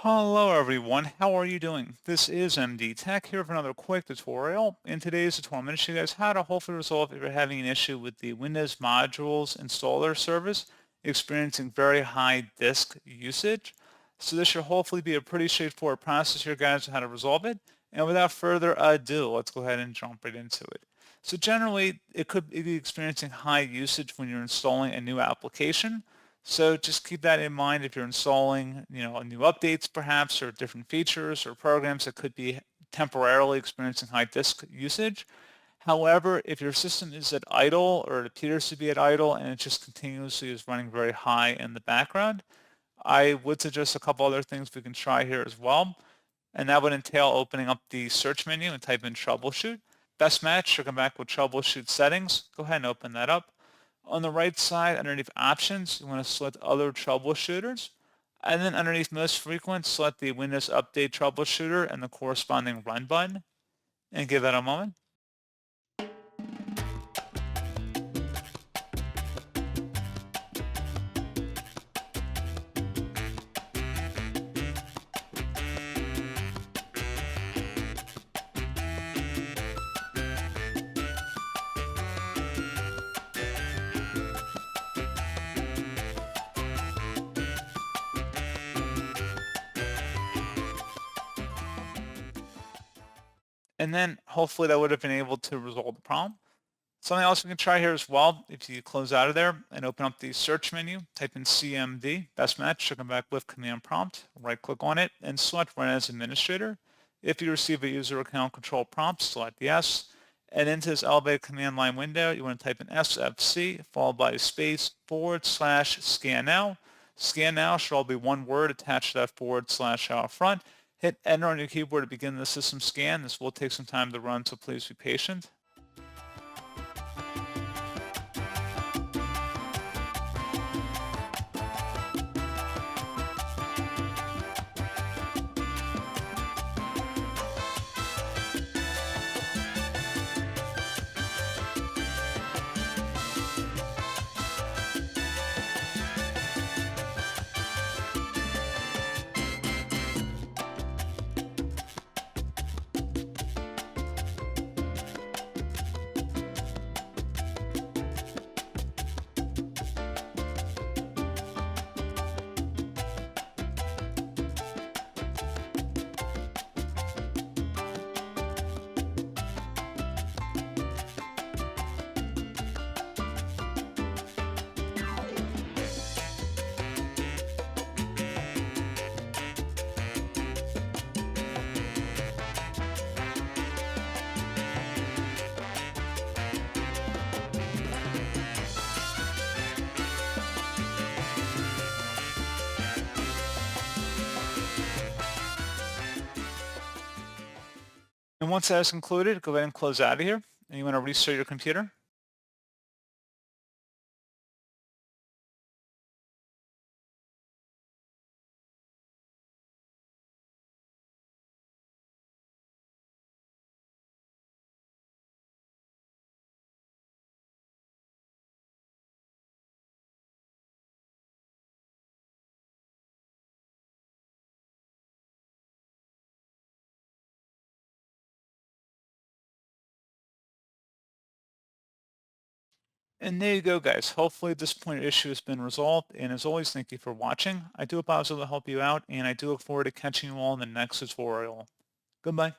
Hello everyone, how are you doing? This is MD Tech here for another quick tutorial. In today's tutorial, I'm going to show you guys how to hopefully resolve if you're having an issue with the Windows Modules Installer service experiencing very high disk usage. So this should hopefully be a pretty straightforward process here, guys, on how to resolve it. And without further ado, let's go ahead and jump right into it. So generally, it could be experiencing high usage when you're installing a new application. So just keep that in mind if you're installing, new updates perhaps, or different features or programs that could be temporarily experiencing high disk usage. However, if your system is at idle or it appears to be at idle and it just continuously is running very high in the background, I would suggest a couple other things we can try here as well. And that would entail opening up the search menu and type in troubleshoot. Best match, should come back with troubleshoot settings. Go ahead and open that up. On the right side, underneath options, you want to select other troubleshooters. And then underneath most frequent, select the Windows Update troubleshooter and the corresponding run button and give that a moment. And then hopefully that would have been able to resolve the problem. Something else we can try here as well, if you close out of there and open up the search menu, type in CMD, best match, should come back with command prompt, right click on it and select run as administrator. If you receive a user account control prompt, select yes. And into this elevated command line window, you want to type in SFC followed by space /scan now. Scan now should all be one word attached to that / out front. Hit enter on your keyboard to begin the system scan. This will take some time to run, so please be patient. And once that is concluded, go ahead and close out of here. And you want to restart your computer. And there you go, guys. Hopefully this point issue has been resolved. And as always, thank you for watching. I do hope I was able to help you out, and I do look forward to catching you all in the next tutorial. Goodbye.